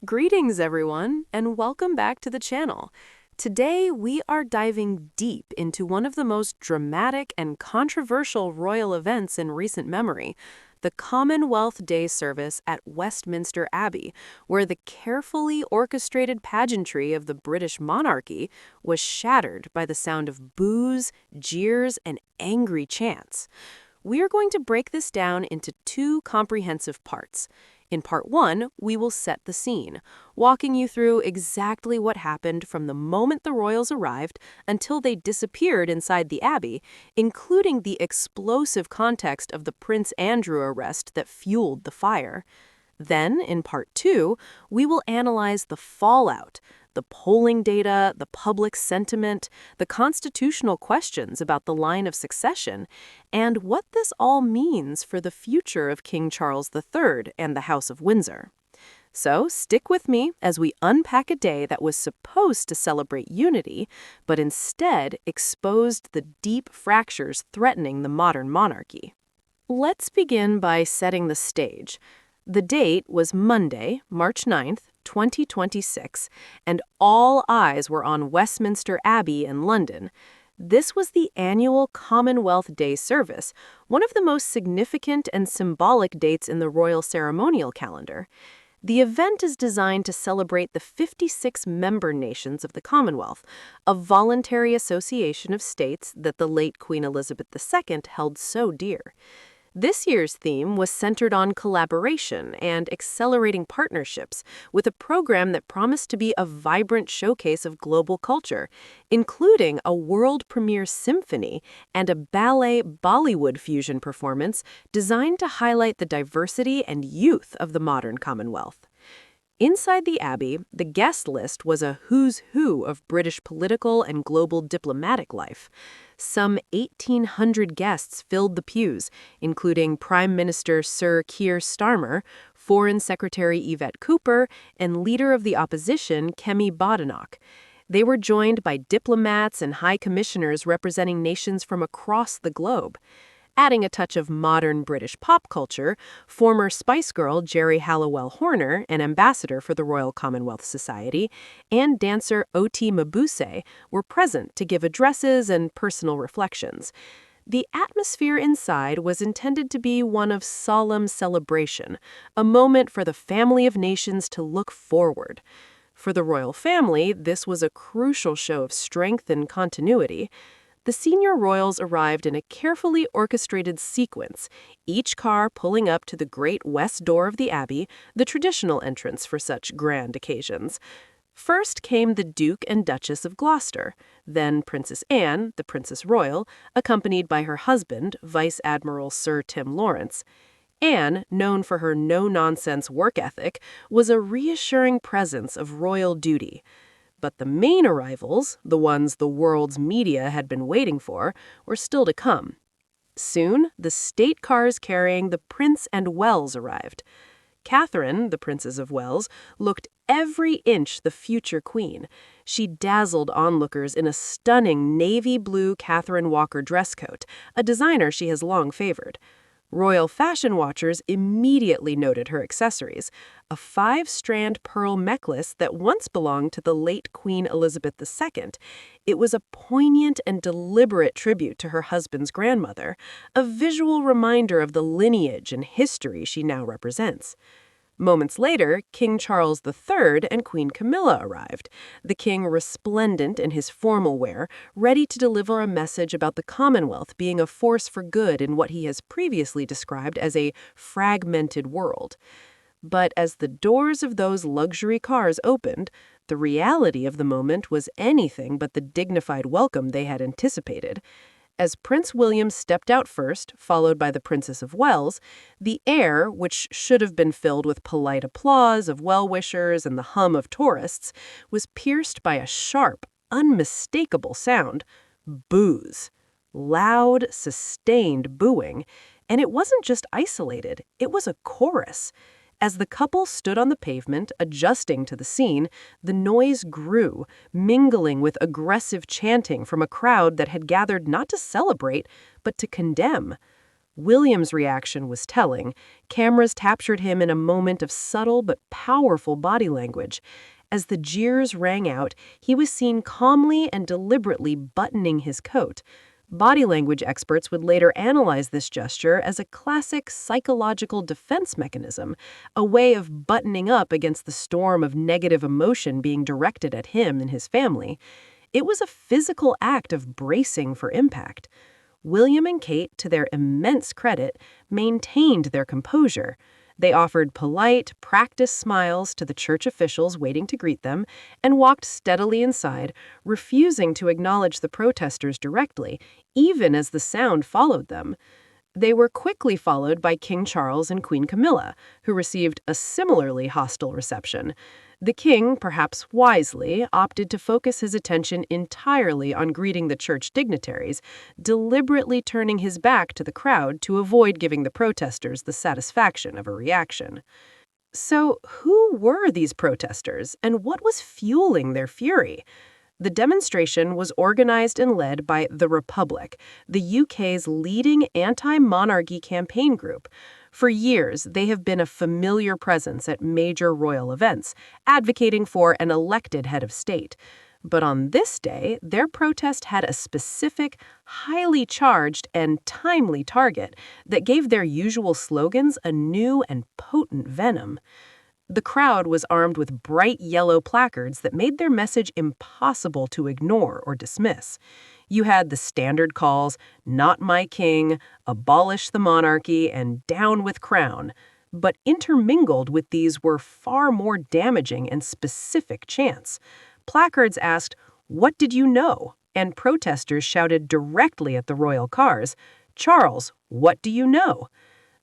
Greetings, everyone, and welcome back to the channel. Today, we are diving deep into one of the most dramatic and controversial royal events in recent memory, the Commonwealth Day service at Westminster Abbey, where the carefully orchestrated pageantry of the British monarchy was shattered by the sound of boos, jeers, and angry chants. We are going to break this down into two comprehensive parts. In part one, we will set the scene, walking you through exactly what happened from the moment the royals arrived until they disappeared inside the abbey, including the explosive context of the Prince Andrew arrest that fueled the fire. Then, in part two, we will analyze the fallout, the polling data, the public sentiment, the constitutional questions about the line of succession, and what this all means for the future of King Charles III and the House of Windsor. So stick with me as we unpack a day that was supposed to celebrate unity, but instead exposed the deep fractures threatening the modern monarchy. Let's begin by setting the stage. The date was Monday, March 9th, 2026, and all eyes were on Westminster Abbey in London. This was the annual Commonwealth Day service, one of the most significant and symbolic dates in the royal ceremonial calendar. The event is designed to celebrate the 56 member nations of the Commonwealth, a voluntary association of states that the late Queen Elizabeth II held so dear. This year's theme was centered on collaboration and accelerating partnerships, with a program that promised to be a vibrant showcase of global culture, including a world premiere symphony and a ballet Bollywood fusion performance designed to highlight the diversity and youth of the modern Commonwealth. Inside the Abbey, the guest list was a who's who of British political and global diplomatic life. Some 1,800 guests filled the pews, including Prime Minister Sir Keir Starmer, Foreign Secretary Yvette Cooper, and Leader of the Opposition Kemi Badenoch. They were joined by diplomats and high commissioners representing nations from across the globe. Adding a touch of modern British pop culture, former Spice Girl Geri Halliwell Horner, an ambassador for the Royal Commonwealth Society, and dancer Oti Mabuse were present to give addresses and personal reflections. The atmosphere inside was intended to be one of solemn celebration, a moment for the family of nations to look forward. For the royal family, this was a crucial show of strength and continuity. The senior royals arrived in a carefully orchestrated sequence, each car pulling up to the great west door of the Abbey, the traditional entrance for such grand occasions. First came the Duke and Duchess of Gloucester, then Princess Anne, the Princess Royal, accompanied by her husband, Vice Admiral Sir Tim Lawrence. Anne, known for her no-nonsense work ethic, was a reassuring presence of royal duty. But the main arrivals, the ones the world's media had been waiting for, were still to come. Soon, the state cars carrying the Prince and Wales arrived. Catherine, the Princess of Wales, looked every inch the future queen. She dazzled onlookers in a stunning navy blue Catherine Walker dress coat, a designer she has long favored. Royal fashion watchers immediately noted her accessories, a 5-strand pearl necklace that once belonged to the late Queen Elizabeth II. It was a poignant and deliberate tribute to her husband's grandmother, a visual reminder of the lineage and history she now represents. Moments later, King Charles III and Queen Camilla arrived, the king resplendent in his formal wear, ready to deliver a message about the Commonwealth being a force for good in what he has previously described as a fragmented world. But as the doors of those luxury cars opened, the reality of the moment was anything but the dignified welcome they had anticipated. As Prince William stepped out first, followed by the Princess of Wales, the air, which should have been filled with polite applause of well-wishers and the hum of tourists, was pierced by a sharp, unmistakable sound: boos. Loud, sustained booing. And it wasn't just isolated, it was a chorus. As the couple stood on the pavement, adjusting to the scene, the noise grew, mingling with aggressive chanting from a crowd that had gathered not to celebrate, but to condemn. William's reaction was telling. Cameras captured him in a moment of subtle but powerful body language. As the jeers rang out, he was seen calmly and deliberately buttoning his coat. Body language experts would later analyze this gesture as a classic psychological defense mechanism, a way of buttoning up against the storm of negative emotion being directed at him and his family. It was a physical act of bracing for impact. William and Kate, to their immense credit, maintained their composure. They offered polite, practiced smiles to the church officials waiting to greet them and walked steadily inside, refusing to acknowledge the protesters directly, even as the sound followed them. They were quickly followed by King Charles and Queen Camilla, who received a similarly hostile reception. The king, perhaps wisely, opted to focus his attention entirely on greeting the church dignitaries, deliberately turning his back to the crowd to avoid giving the protesters the satisfaction of a reaction. So, who were these protesters, and what was fueling their fury? The demonstration was organized and led by The Republic, the UK's leading anti-monarchy campaign group. For years, they have been a familiar presence at major royal events, advocating for an elected head of state. But on this day, their protest had a specific, highly charged, and timely target that gave their usual slogans a new and potent venom. The crowd was armed with bright yellow placards that made their message impossible to ignore or dismiss. You had the standard calls, "Not my king," "Abolish the monarchy," and "Down with crown." But intermingled with these were far more damaging and specific chants. Placards asked, "What did you know?" And protesters shouted directly at the royal cars, "Charles, what do you know?"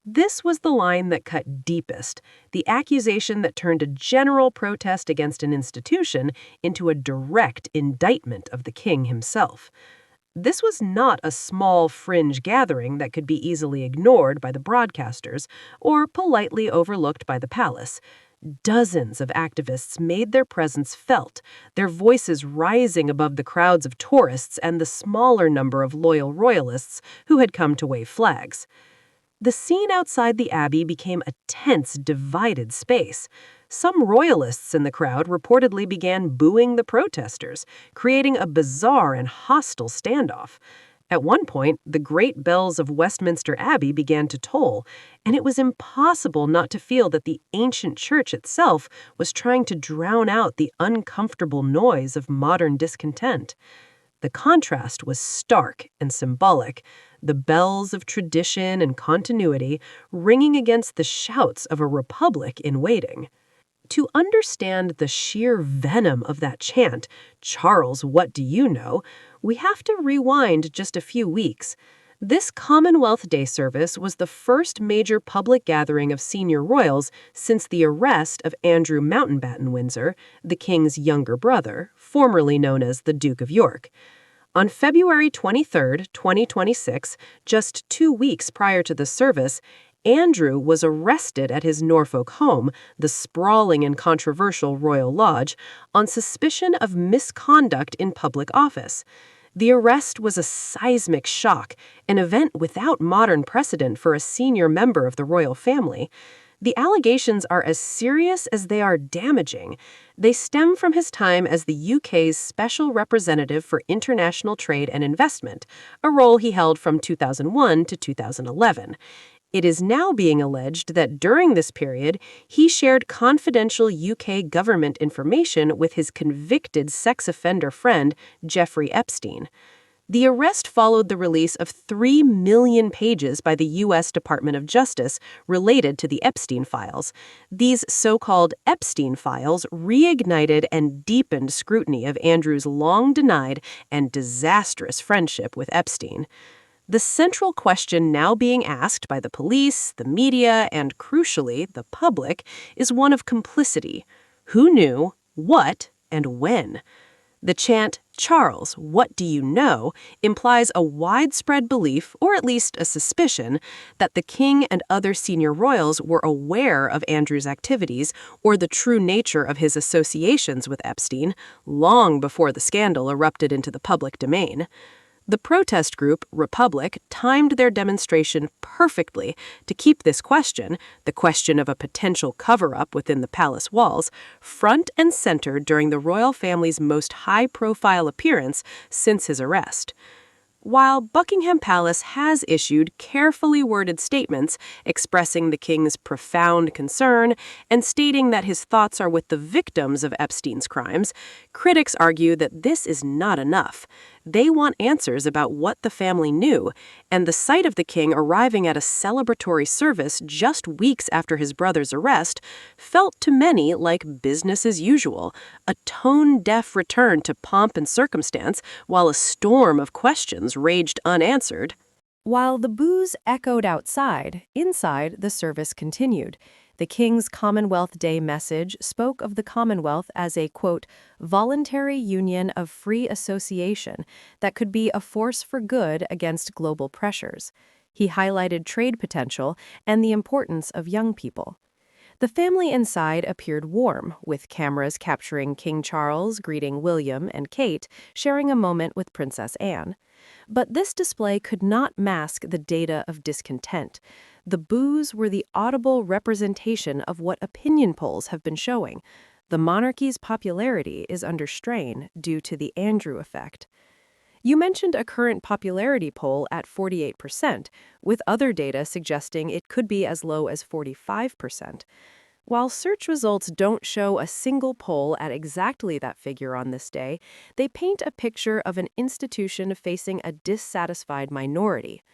This was the line that cut deepest, the accusation that turned a general protest against an institution into a direct indictment of the king himself. This was not a small fringe gathering that could be easily ignored by the broadcasters or politely overlooked by the palace. Dozens of activists made their presence felt, their voices rising above the crowds of tourists and the smaller number of loyal royalists who had come to wave flags. The scene outside the Abbey became a tense, divided space. Some royalists in the crowd reportedly began booing the protesters, creating a bizarre and hostile standoff. At one point, the great bells of Westminster Abbey began to toll, and it was impossible not to feel that the ancient church itself was trying to drown out the uncomfortable noise of modern discontent. The contrast was stark and symbolic, the bells of tradition and continuity ringing against the shouts of a republic in waiting. To understand the sheer venom of that chant, "Charles, what do you know?" we have to rewind just a few weeks. This Commonwealth Day service was the first major public gathering of senior royals since the arrest of Andrew Mountbatten Windsor, the king's younger brother, formerly known as the Duke of York. On February 23, 2026, just 2 weeks prior to the service, Andrew was arrested at his Norfolk home, the sprawling and controversial Royal Lodge, on suspicion of misconduct in public office. The arrest was a seismic shock, an event without modern precedent for a senior member of the royal family. The allegations are as serious as they are damaging. They stem from his time as the UK's Special Representative for International Trade and Investment, a role he held from 2001 to 2011. It is now being alleged that during this period, he shared confidential UK government information with his convicted sex offender friend, Jeffrey Epstein. The arrest followed the release of 3 million pages by the U.S. Department of Justice related to the Epstein files. These so-called Epstein files reignited and deepened scrutiny of Andrew's long-denied and disastrous friendship with Epstein. The central question now being asked by the police, the media, and crucially, the public, is one of complicity. Who knew, what, and when? The chant, "Charles, what do you know?" implies a widespread belief, or at least a suspicion, that the king and other senior royals were aware of Andrew's activities or the true nature of his associations with Epstein long before the scandal erupted into the public domain. The protest group, Republic, timed their demonstration perfectly to keep this question, the question of a potential cover-up within the palace walls, front and center during the royal family's most high-profile appearance since his arrest. While Buckingham Palace has issued carefully worded statements expressing the king's profound concern and stating that his thoughts are with the victims of Epstein's crimes, critics argue that this is not enough. They want answers about what the family knew, and the sight of the king arriving at a celebratory service just weeks after his brother's arrest felt to many like business as usual, a tone-deaf return to pomp and circumstance while a storm of questions raged unanswered. While the boos echoed outside, inside the service continued. The King's Commonwealth Day message spoke of the Commonwealth as a, quote, voluntary union of free association that could be a force for good against global pressures. He highlighted trade potential and the importance of young people. The family inside appeared warm, with cameras capturing King Charles greeting William and Kate, sharing a moment with Princess Anne. But this display could not mask the data of discontent. The boos were the audible representation of what opinion polls have been showing. The monarchy's popularity is under strain due to the Andrew effect. You mentioned a current popularity poll at 48%, with other data suggesting it could be as low as 45%. While search results don't show a single poll at exactly that figure on this day, they paint a picture of an institution facing a dissatisfied minority.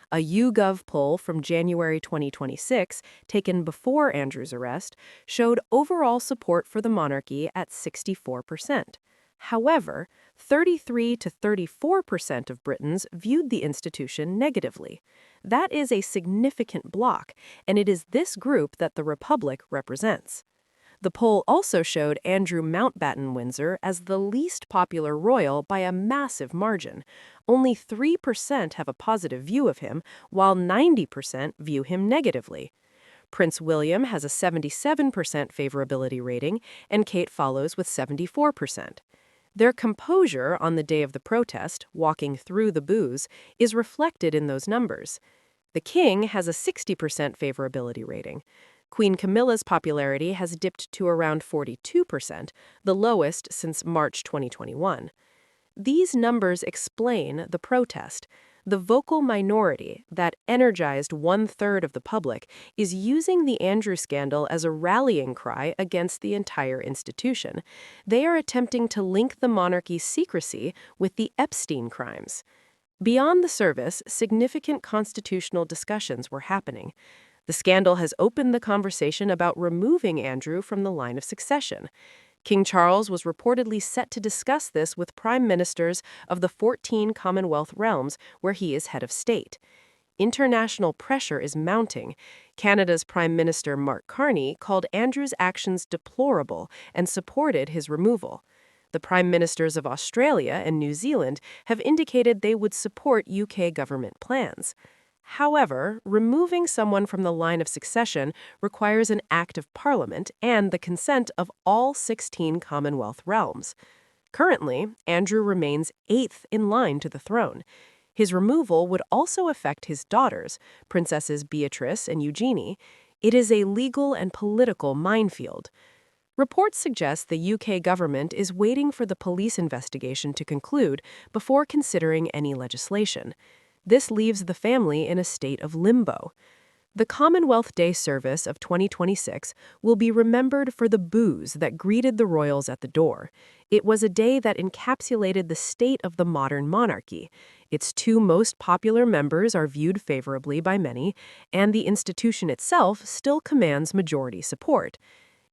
A YouGov poll from January 2026, taken before Andrew's arrest, showed overall support for the monarchy at 64%. However, 33 to 34% of Britons viewed the institution negatively. That is a significant block, and it is this group that the Republic represents. The poll also showed Andrew Mountbatten Windsor as the least popular royal by a massive margin. Only 3% have a positive view of him, while 90% view him negatively. Prince William has a 77% favorability rating, and Kate follows with 74%. Their composure on the day of the protest, walking through the boos, is reflected in those numbers. The king has a 60% favorability rating. Queen Camilla's popularity has dipped to around 42%, the lowest since March 2021. These numbers explain the protest. The vocal minority that energized one-third of the public is using the Andrew scandal as a rallying cry against the entire institution. They are attempting to link the monarchy's secrecy with the Epstein crimes. Beyond the service, significant constitutional discussions were happening. The scandal has opened the conversation about removing Andrew from the line of succession. King Charles was reportedly set to discuss this with prime ministers of the 14 Commonwealth realms where he is head of state. International pressure is mounting. Canada's Prime Minister Mark Carney called Andrew's actions deplorable and supported his removal. The Prime Ministers of Australia and New Zealand have indicated they would support UK government plans. However, removing someone from the line of succession requires an act of Parliament and the consent of all 16 Commonwealth realms. Currently, Andrew remains 8th in line to the throne. His removal would also affect his daughters, Princesses Beatrice and Eugenie. It is a legal and political minefield. Reports suggest the UK government is waiting for the police investigation to conclude before considering any legislation. This leaves the family in a state of limbo. The Commonwealth Day service of 2026 will be remembered for the boos that greeted the royals at the door. It was a day that encapsulated the state of the modern monarchy. Its two most popular members are viewed favorably by many, and the institution itself still commands majority support.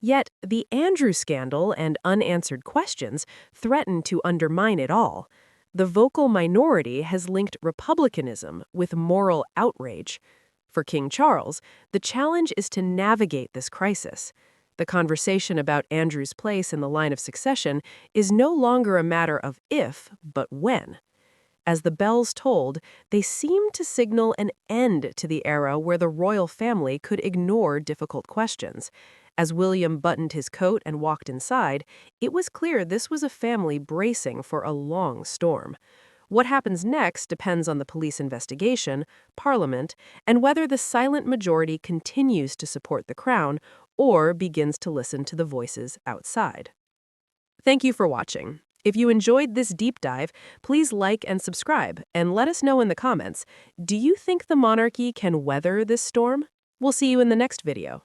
Yet, the Andrew scandal and unanswered questions threaten to undermine it all. The vocal minority has linked republicanism with moral outrage. For King Charles, the challenge is to navigate this crisis. The conversation about Andrew's place in the line of succession is no longer a matter of if, but when. As the bells tolled, they seemed to signal an end to the era where the royal family could ignore difficult questions. As William buttoned his coat and walked inside, it was clear this was a family bracing for a long storm. What happens next depends on the police investigation, Parliament, and whether the silent majority continues to support the Crown or begins to listen to the voices outside. Thank you for watching. If you enjoyed this deep dive, please like and subscribe, and let us know in the comments, do you think the monarchy can weather this storm? We'll see you in the next video.